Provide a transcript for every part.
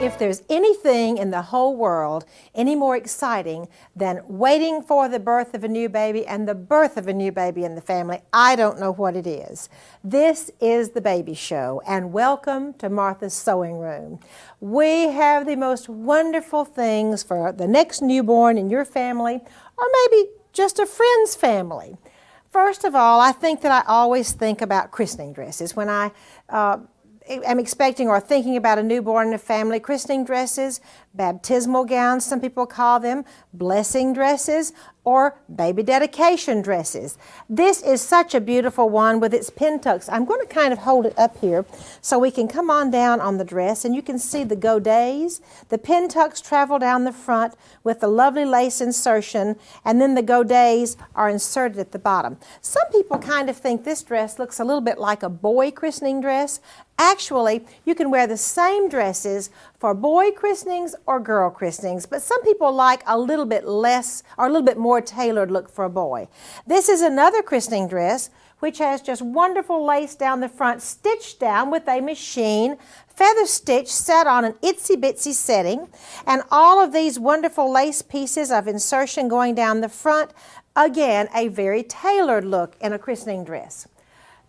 if there's anything in the whole world any more exciting than waiting for the birth of a new baby and the birth of a new baby in the family, I don't know what it is. This is the Baby Show, and welcome to Martha's Sewing Room. We have the most wonderful things for the next newborn in your family, or maybe just a friend's family. First of all, I think that I always think about christening dresses when I am expecting or thinking about a newborn in a family. Christening dresses, baptismal gowns, some people call them, blessing dresses, or baby dedication dresses. This is such a beautiful one with its pin tucks. I'm going to kind of hold it up here so we can come on down on the dress and you can see the godets. The pin tucks travel down the front with the lovely lace insertion, and then the godets are inserted at the bottom. Some people kind of think this dress looks a little bit like a boy christening dress. Actually, you can wear the same dresses for boy christenings or girl christenings, but some people like a little bit less or a little bit more tailored look for a boy. This is another christening dress which has just wonderful lace down the front, stitched down with a machine, feather stitch set on an itsy bitsy setting, and all of these wonderful lace pieces of insertion going down the front. Again, a very tailored look in a christening dress.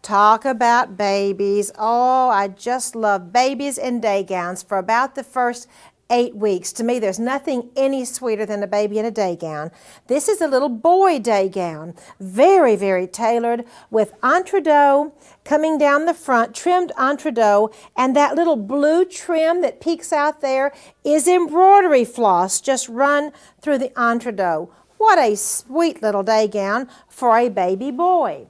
Talk about babies. Oh, I just love babies in day gowns for about the first 8 weeks. To me, there's nothing any sweeter than a baby in a day gown. This is a little boy day gown, very, very tailored with entredeaux coming down the front, trimmed entredeaux, and that little blue trim that peeks out there is embroidery floss just run through the entredeaux. What a sweet little day gown for a baby boy.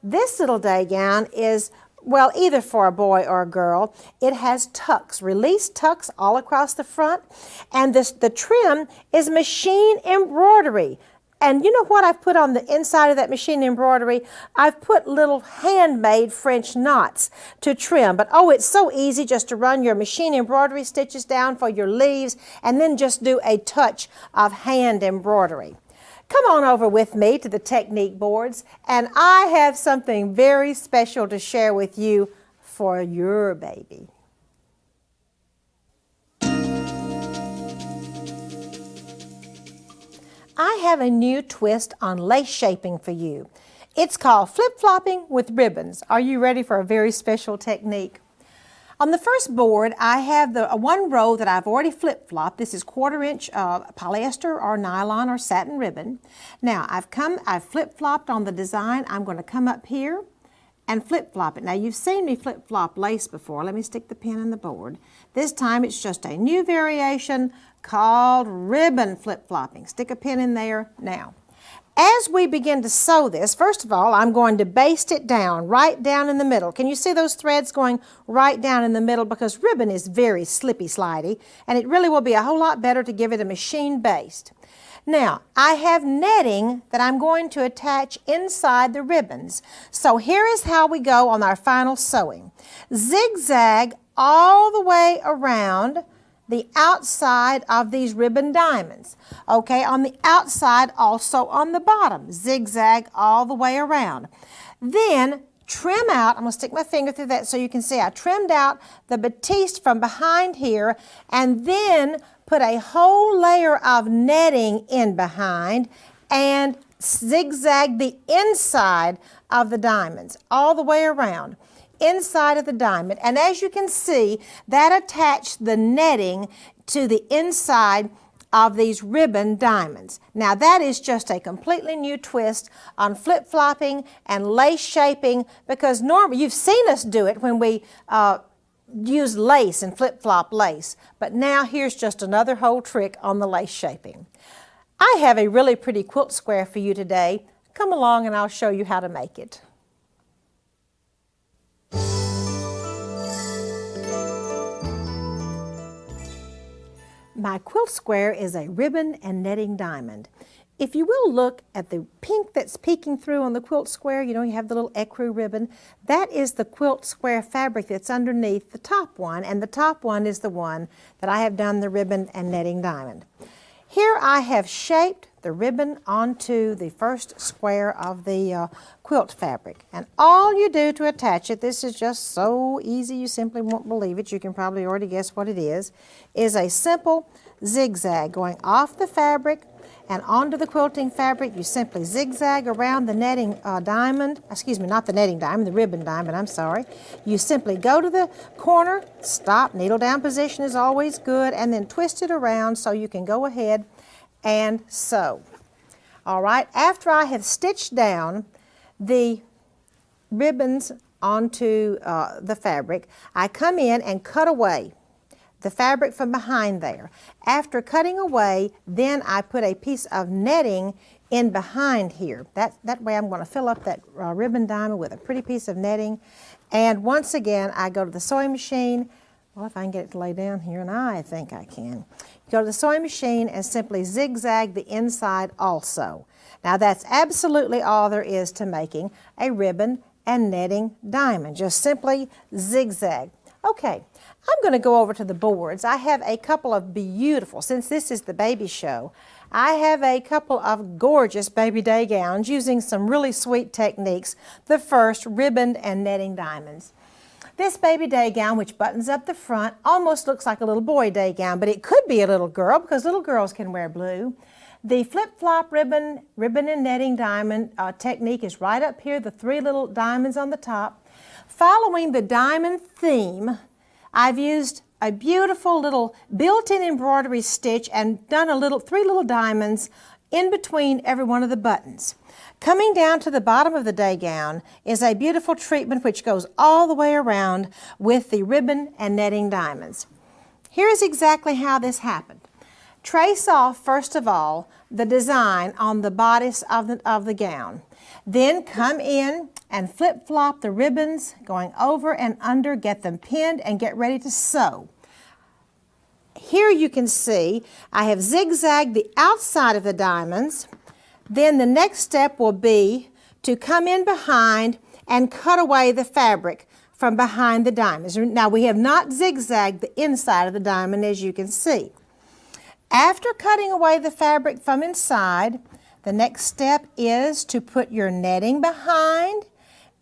This little day gown is, well, either for a boy or a girl. It has tucks, released tucks all across the front, and the trim is machine embroidery. And you know what I've put on the inside of that machine embroidery? I've put little handmade French knots to trim. But oh, it's so easy just to run your machine embroidery stitches down for your leaves and then just do a touch of hand embroidery. Come on over with me to the technique boards, and I have something very special to share with you for your baby. I have a new twist on lace shaping for you. It's called flip-flopping with ribbons. Are you ready for a very special technique? On the first board, I have the one row that I've already flip-flopped. This is 1/4 inch polyester or nylon or satin ribbon. Now, I've flip-flopped on the design. I'm going to come up here and flip-flop it. Now, you've seen me flip-flop lace before. Let me stick the pin in the board. This time, it's just a new variation called ribbon flip-flopping. Stick a pin in there now. As we begin to sew this, first of all, I'm going to baste it down, right down in the middle. Can you see those threads going right down in the middle? Because ribbon is very slippy slidey, and it really will be a whole lot better to give it a machine baste. Now, I have netting that I'm going to attach inside the ribbons. So here is how we go on our final sewing. Zigzag all the way around the outside of these ribbon diamonds. Okay, on the outside, also on the bottom. Zigzag all the way around. Then trim out, I'm going to stick my finger through that so you can see I trimmed out the batiste from behind here, and then put a whole layer of netting in behind and zigzag the inside of the diamonds all the way around. Inside of the diamond, and as you can see, that attached the netting to the inside of these ribbon diamonds. Now that is just a completely new twist on flip-flopping and lace shaping, because normally you've seen us do it when we use lace and flip-flop lace, but now here's just another whole trick on the lace shaping. I have a really pretty quilt square for you today. Come along and I'll show you how to make it. My quilt square is a ribbon and netting diamond. If you will look at the pink that's peeking through on the quilt square, you know you have the little ecru ribbon, that is the quilt square fabric that's underneath the top one, and the top one is the one that I have done the ribbon and netting diamond. Here I have shaped the ribbon onto the first square of the quilt fabric. And all you do to attach it, this is just so easy you simply won't believe it, you can probably already guess what it is a simple zigzag going off the fabric and onto the quilting fabric. You simply zigzag around the netting diamond, excuse me, not the netting diamond, the ribbon diamond, I'm sorry. You simply go to the corner, stop, needle down position is always good, and then twist it around so you can go ahead and sew. All right, after I have stitched down the ribbons onto the fabric, I come in and cut away the fabric from behind there. After cutting away, then I put a piece of netting in behind here. That way I'm going to fill up that ribbon diamond with a pretty piece of netting. And once again, I go to the sewing machine. Well, if I can get it to lay down here, and I think I can. Go to the sewing machine and simply zigzag the inside also. Now that's absolutely all there is to making a ribbon and netting diamond. Just simply zigzag. Okay, I'm going to go over to the boards. I have a couple of beautiful, since this is the baby show, I have a couple of gorgeous baby day gowns using some really sweet techniques. The first, ribboned and netting diamonds. This baby day gown, which buttons up the front, almost looks like a little boy day gown, but it could be a little girl because little girls can wear blue. The flip-flop ribbon and netting diamond technique is right up here, the 3 little diamonds on the top. Following the diamond theme, I've used a beautiful little built-in embroidery stitch and done 3 little diamonds in between every one of the buttons. Coming down to the bottom of the day gown is a beautiful treatment which goes all the way around with the ribbon and netting diamonds. Here's exactly how this happened. Trace off, first of all, the design on the bodice of the gown. Then come in and flip-flop the ribbons going over and under, get them pinned, and get ready to sew. Here you can see I have zigzagged the outside of the diamonds. Then the next step will be to come in behind and cut away the fabric from behind the diamonds. Now we have not zigzagged the inside of the diamond, as you can see. After cutting away the fabric from inside, the next step is to put your netting behind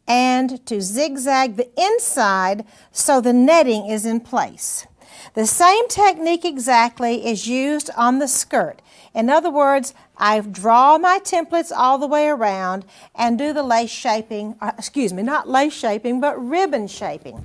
and to zigzag the inside so the netting is in place. The same technique exactly is used on the skirt. In other words, I draw my templates all the way around and do the lace shaping, not lace shaping, but ribbon shaping.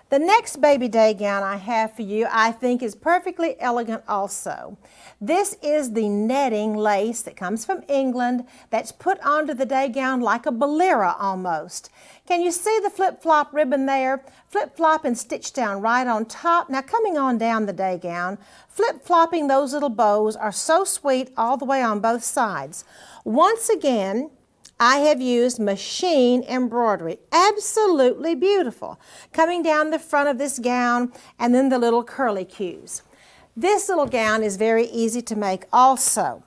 The next baby day gown I have for you, I think, is perfectly elegant also. This is the netting lace that comes from England that's put onto the day gown like a bolera almost. Can you see the flip-flop ribbon there? Flip-flop and stitch down right on top. Now coming on down the day gown, flip-flopping those little bows are so sweet all the way on both sides. Once again, I have used machine embroidery. Absolutely beautiful. Coming down the front of this gown and then the little curly cues. This little gown is very easy to make also.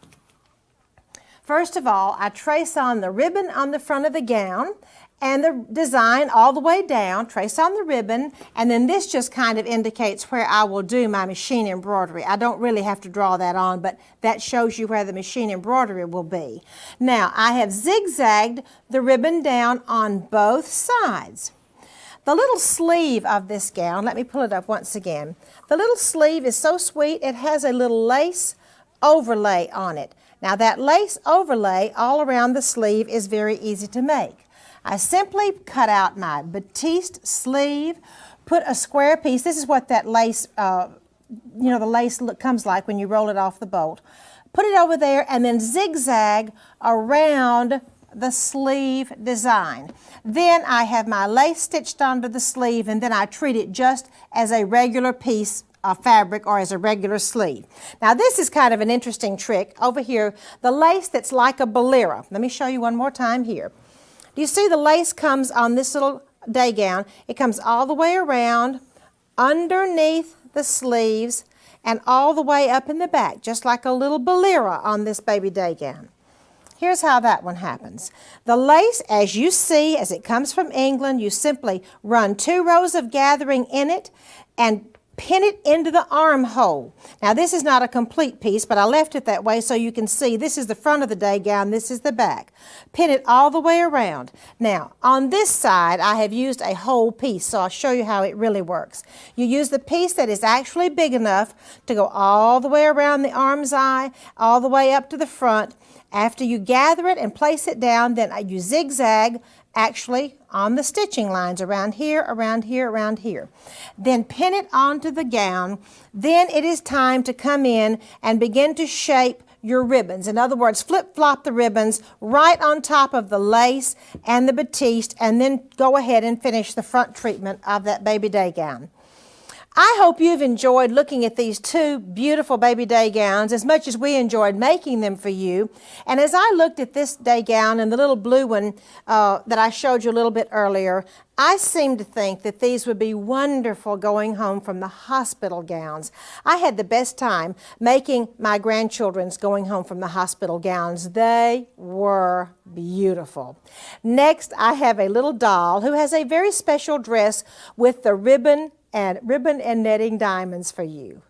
First of all, I trace on the ribbon on the front of the gown and the design all the way down, trace on the ribbon, and then this just kind of indicates where I will do my machine embroidery. I don't really have to draw that on, but that shows you where the machine embroidery will be. Now, I have zigzagged the ribbon down on both sides. The little sleeve of this gown, let me pull it up once again. The little sleeve is so sweet, it has a little lace overlay on it. Now, that lace overlay all around the sleeve is very easy to make. I simply cut out my batiste sleeve, put a square piece. This is what that lace, the lace comes like when you roll it off the bolt. Put it over there and then zigzag around the sleeve design. Then I have my lace stitched onto the sleeve and then I treat it just as a regular piece of fabric or as a regular sleeve. Now this is kind of an interesting trick. Over here, the lace that's like a bolera. Let me show you one more time here. Do you see the lace comes on this little day gown? It comes all the way around, underneath the sleeves, and all the way up in the back, just like a little bolera on this baby day gown. Here's how that one happens. The lace, as you see, as it comes from England, you simply run 2 rows of gathering in it and pin it into the armhole. Now this is not a complete piece, but I left it that way so you can see this is the front of the day gown, this is the back. Pin it all the way around. Now on this side I have used a whole piece, so I'll show you how it really works. You use the piece that is actually big enough to go all the way around the arm's eye, all the way up to the front. After you gather it and place it down, then you zigzag actually on the stitching lines around here, around here, around here. Then pin it onto the gown. Then it is time to come in and begin to shape your ribbons. In other words, flip-flop the ribbons right on top of the lace and the batiste, and then go ahead and finish the front treatment of that baby day gown. I hope you've enjoyed looking at these two beautiful baby day gowns as much as we enjoyed making them for you. And as I looked at this day gown and the little blue one that I showed you a little bit earlier, I seem to think that these would be wonderful going home from the hospital gowns. I had the best time making my grandchildren's going home from the hospital gowns. They were beautiful. Next, I have a little doll who has a very special dress with the ribbon and netting diamonds for you.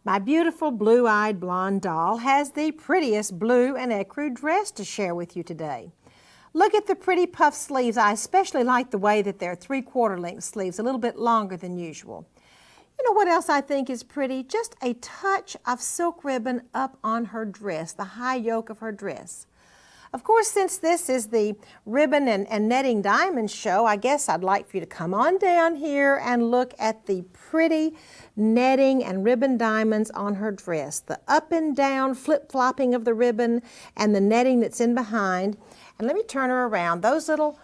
My beautiful blue-eyed blonde doll has the prettiest blue and ecru dress to share with you today. Look at the pretty puff sleeves. I especially like the way that they're 3/4 length sleeves, a little bit longer than usual. You know what else I think is pretty? Just a touch of silk ribbon up on her dress, the high yoke of her dress. Of course, since this is the ribbon and netting diamonds show, I guess I'd like for you to come on down here and look at the pretty netting and ribbon diamonds on her dress. The up and down flip-flopping of the ribbon and the netting that's in behind. And let me turn her around. Those little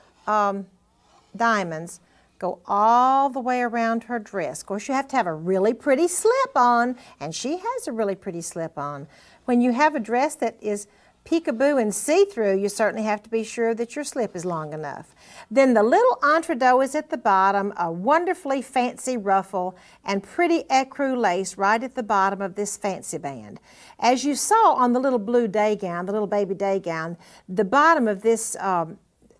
diamonds go all the way around her dress. Of course, you have to have a really pretty slip on, and she has a really pretty slip on. When you have a dress that is peekaboo and see-through, you certainly have to be sure that your slip is long enough. Then the little entredeaux is at the bottom, a wonderfully fancy ruffle, and pretty ecru lace right at the bottom of this fancy band. As you saw on the little blue day gown, the little baby day gown, the bottom of this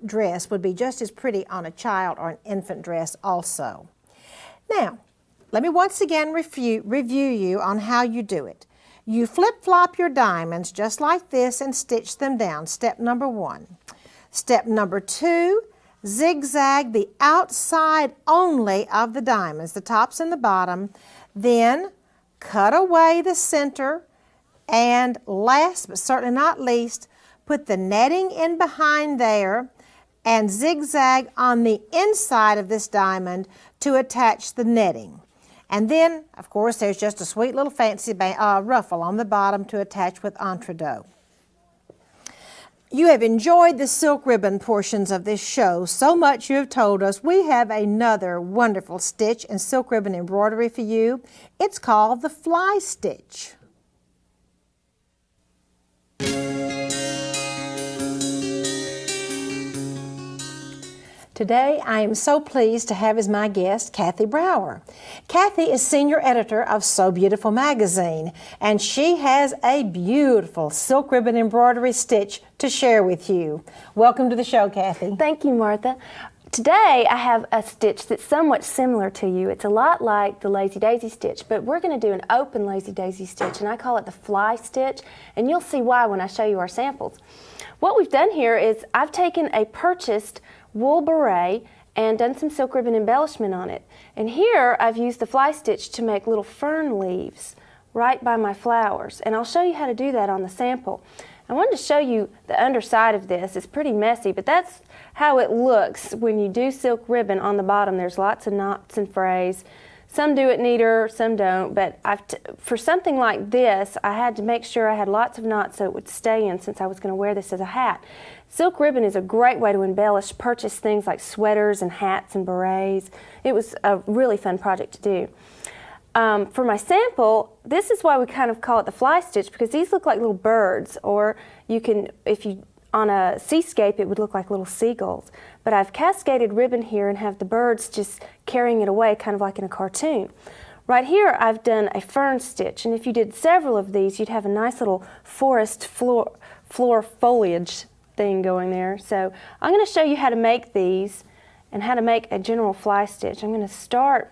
dress would be just as pretty on a child or an infant dress also. Now, let me once again review you on how you do it. You flip-flop your diamonds just like this and stitch them down, step number 1. Step number 2, zigzag the outside only of the diamonds, the tops and the bottom, then cut away the center, and last but certainly not least, put the netting in behind there and zigzag on the inside of this diamond to attach the netting. And then, of course, there's just a sweet little fancy ruffle on the bottom to attach with entredeaux. You have enjoyed the silk ribbon portions of this show so much you have told us we have another wonderful stitch and silk ribbon embroidery for you. It's called the fly stitch. Today, I am so pleased to have as my guest Kathy Brower. Kathy is senior editor of So Beautiful magazine, and she has a beautiful silk ribbon embroidery stitch to share with you. Welcome to the show, Kathy. Thank you, Martha. Today, I have a stitch that's somewhat similar to you. It's a lot like the Lazy Daisy stitch, but we're going to do an open Lazy Daisy stitch, and I call it the fly stitch, and you'll see why when I show you our samples. What we've done here is I've taken a purchased wool beret and done some silk ribbon embellishment on it. And here I've used the fly stitch to make little fern leaves right by my flowers. And I'll show you how to do that on the sample. I wanted to show you the underside of this. It's pretty messy, but that's how it looks when you do silk ribbon on the bottom. There's lots of knots and frays. Some do it neater, some don't, but for something like this, I had to make sure I had lots of knots so it would stay in since I was going to wear this as a hat. Silk ribbon is a great way to embellish, purchase things like sweaters and hats and berets. It was a really fun project to do. For my sample, this is why we kind of call it the fly stitch, because these look like little birds, or you can, if you on a seascape, it would look like little seagulls. But I've cascaded ribbon here and have the birds just carrying it away, kind of like in a cartoon. Right here, I've done a fern stitch, and if you did several of these, you'd have a nice little forest floor foliage thing going there. So I'm going to show you how to make these and how to make a general fly stitch. I'm going to start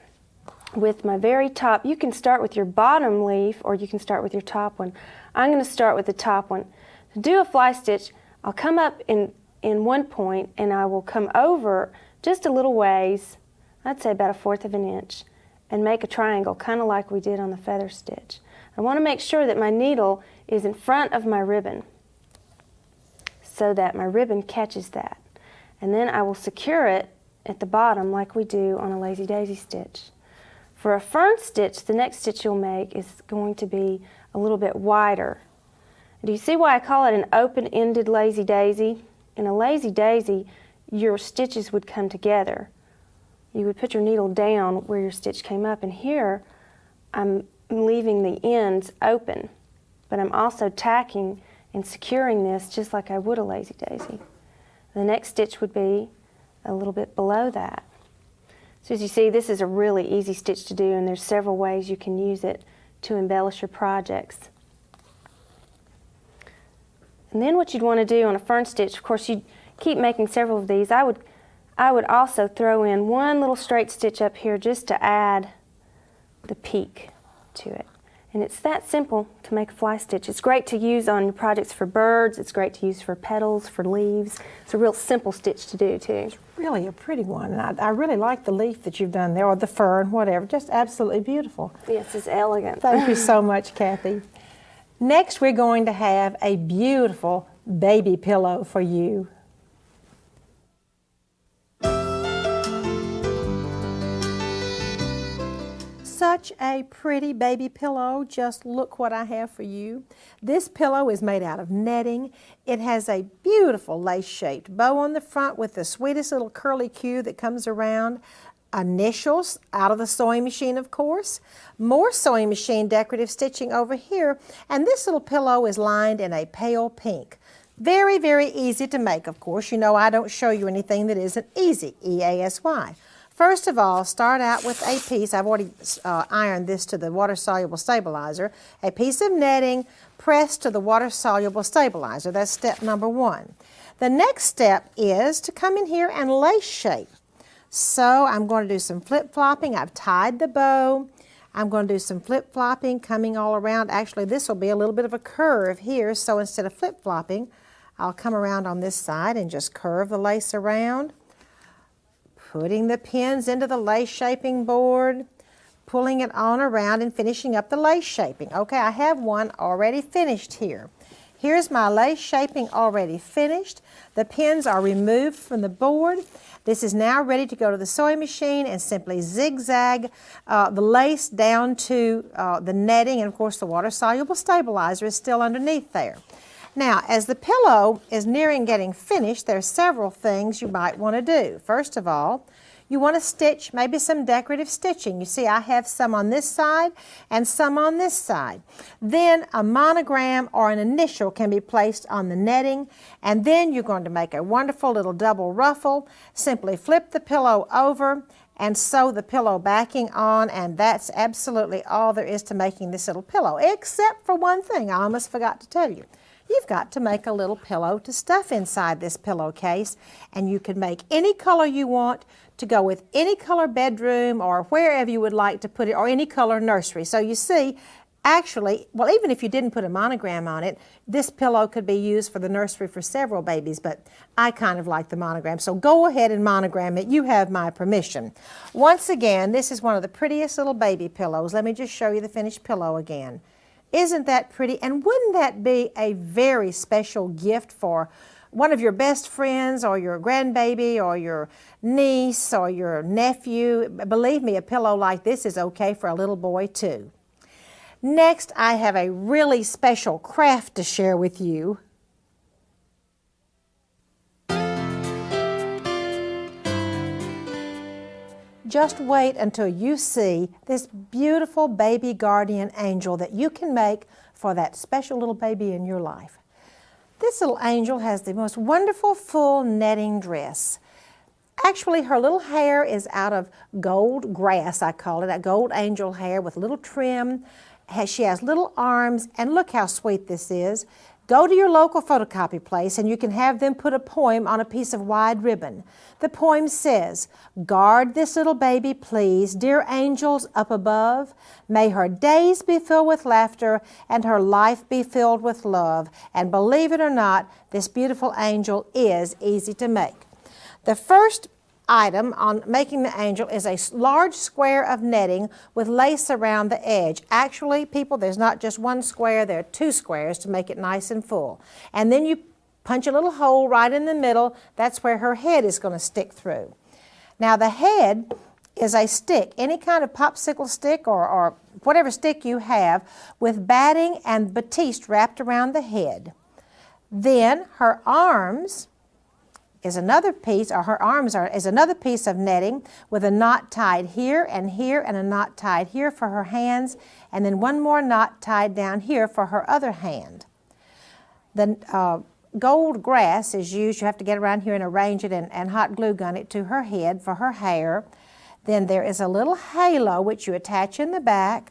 with my very top. You can start with your bottom leaf or you can start with your top one. I'm going to start with the top one. To do a fly stitch, I'll come up in one point and I will come over just a little ways, I'd say about 1/4 of an inch, and make a triangle, kind of like we did on the feather stitch. I want to make sure that my needle is in front of my ribbon so that my ribbon catches that. And then I will secure it at the bottom like we do on a lazy daisy stitch. For a fern stitch, the next stitch you'll make is going to be a little bit wider. Do you see why I call it an open-ended lazy daisy? In a lazy daisy, your stitches would come together. You would put your needle down where your stitch came up, and here I'm leaving the ends open, but I'm also tacking and securing this just like I would a lazy daisy. The next stitch would be a little bit below that. So as you see, this is a really easy stitch to do, and there's several ways you can use it to embellish your projects. And then what you'd want to do on a fern stitch, of course, you'd keep making several of these. I would also throw in one little straight stitch up here just to add the peak to it. And it's that simple to make a fly stitch. It's great to use on your projects for birds. It's great to use for petals, for leaves. It's a real simple stitch to do too. It's really a pretty one. And I really like the leaf that you've done there, or the fern, whatever. Just absolutely beautiful. Yes, it's elegant. Thank you so much, Kathy. Next, we're going to have a beautiful baby pillow for you. Such a pretty baby pillow. Just look what I have for you. This pillow is made out of netting. It has a beautiful lace-shaped bow on the front with the sweetest little curly Q that comes around. Initials out of the sewing machine, of course. More sewing machine decorative stitching over here. And this little pillow is lined in a pale pink. Very, very easy to make, of course. You know I don't show you anything that isn't easy, E-A-S-Y. First of all, start out with a piece. I've already ironed this to the water-soluble stabilizer. A piece of netting pressed to the water-soluble stabilizer. That's step number one. The next step is to come in here and lace shape. So I'm going to do some flip-flopping. I've tied the bow. I'm going to do some flip-flopping coming all around. Actually, this will be a little bit of a curve here, so instead of flip-flopping, I'll come around on this side and just curve the lace around. Putting the pins into the lace shaping board, pulling it on around and finishing up the lace shaping. Okay, I have one already finished here. Here's my lace shaping already finished. The pins are removed from the board. This is now ready to go to the sewing machine and simply zigzag the lace down to the netting, and of course the water-soluble stabilizer is still underneath there. Now, as the pillow is nearing getting finished, there are several things you might want to do. First of all, you want to stitch maybe some decorative stitching. You see I have some on this side and some on this side. Then a monogram or an initial can be placed on the netting, and then you're going to make a wonderful little double ruffle. Simply flip the pillow over and sew the pillow backing on, and that's absolutely all there is to making this little pillow, except for one thing I almost forgot to tell you. You've got to make a little pillow to stuff inside this pillowcase, and you can make any color you want to go with any color bedroom or wherever you would like to put it, or any color nursery. So you see, actually, well, even if you didn't put a monogram on it, this pillow could be used for the nursery for several babies, but I kind of like the monogram. So go ahead and monogram it. You have my permission. Once again, this is one of the prettiest little baby pillows. Let me just show you the finished pillow again. Isn't that pretty? And wouldn't that be a very special gift for one of your best friends or your grandbaby or your niece or your nephew? Believe me, a pillow like this is okay for a little boy too. Next, I have a really special craft to share with you. Just wait until you see this beautiful baby guardian angel that you can make for that special little baby in your life. This little angel has the most wonderful full netting dress. Actually, her little hair is out of gold grass, I call it, that gold angel hair with little trim. She has little arms, and look how sweet this is. Go to your local photocopy place and you can have them put a poem on a piece of wide ribbon. The poem says, "Guard this little baby, please, dear angels up above. May her days be filled with laughter and her life be filled with love. And believe it or not, this beautiful angel is easy to make." The first item on making the angel is a large square of netting with lace around the edge. Actually, people, there's not just one square, there are 2 squares to make it nice and full. And then you punch a little hole right in the middle. That's where her head is going to stick through. Now the head is a stick, any kind of popsicle stick or whatever stick you have, with batting and batiste wrapped around the head. Then her arms is another piece, or her arms is another piece of netting with a knot tied here and a knot tied here for her hands, and then one more knot tied down here for her other hand. The gold grass is used. You have to get around here and arrange it and hot glue gun it to her head for her hair. Then there is a little halo which you attach in the back.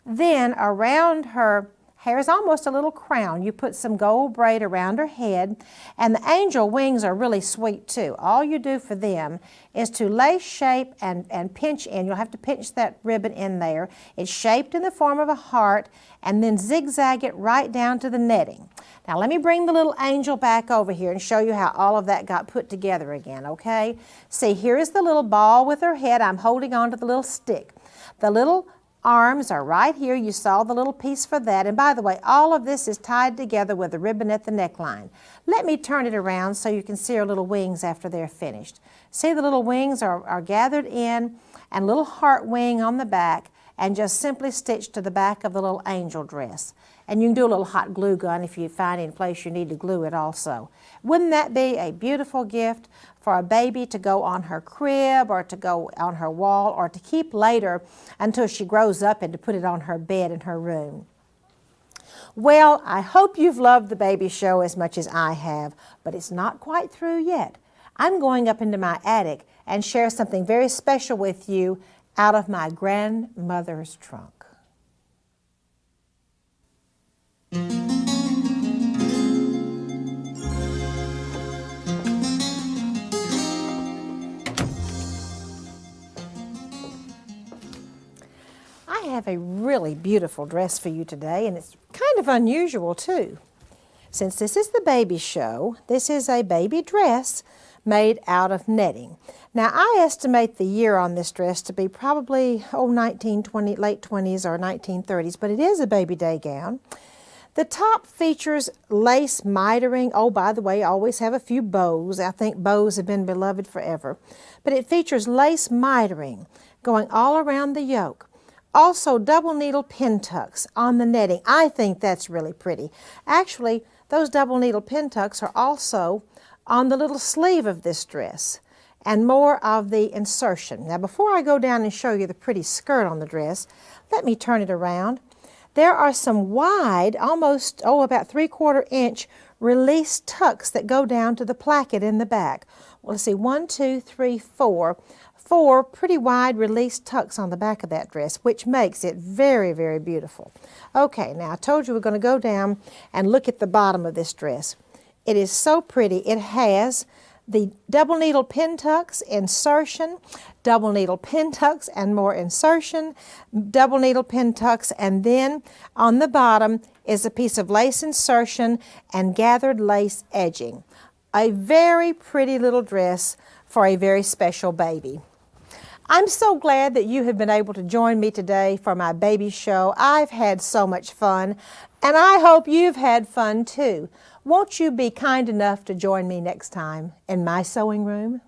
Then around her hair is almost a little crown. You put some gold braid around her head, and the angel wings are really sweet too. All you do for them is to lace shape and pinch in. You'll have to pinch that ribbon in there. It's shaped in the form of a heart, and then zigzag it right down to the netting. Now let me bring the little angel back over here and show you how all of that got put together again, okay? See, here is the little ball with her head. I'm holding on to the little stick. The little arms are right here. You saw the little piece for that. And by the way, all of this is tied together with a ribbon at the neckline. Let me turn it around so you can see her little wings after they're finished. See, the little wings are gathered in, and a little heart wing on the back, and just simply stitched to the back of the little angel dress. And you can do a little hot glue gun if you find any place you need to glue it also. Wouldn't that be a beautiful gift for a baby to go on her crib or to go on her wall or to keep later until she grows up and to put it on her bed in her room? Well, I hope you've loved the baby show as much as I have, but it's not quite through yet. I'm going up into my attic and share something very special with you out of my grandmother's trunk. I have a really beautiful dress for you today, and it's kind of unusual too. Since this is the baby show, this is a baby dress made out of netting. Now I estimate the year on this dress to be probably late 20s or 1930s, but it is a baby day gown. The top features lace mitering. Oh, by the way, I always have a few bows. I think bows have been beloved forever. But it features lace mitering going all around the yoke. Also, double needle pin tucks on the netting. I think that's really pretty. Actually, those double needle pin tucks are also on the little sleeve of this dress, and more of the insertion. Now, before I go down and show you the pretty skirt on the dress, let me turn it around. There are some wide, almost, about 3/4 inch release tucks that go down to the placket in the back. Well, let's see, 1, 2, 3, 4. 4 pretty wide release tucks on the back of that dress, which makes it very, very beautiful. Okay, now I told you we're going to go down and look at the bottom of this dress. It is so pretty. It has the double needle pin tucks, insertion, double needle pin tucks and more insertion, double needle pin tucks, and then on the bottom is a piece of lace insertion and gathered lace edging. A very pretty little dress for a very special baby. I'm so glad that you have been able to join me today for my baby show. I've had so much fun, and I hope you've had fun too. Won't you be kind enough to join me next time in my sewing room?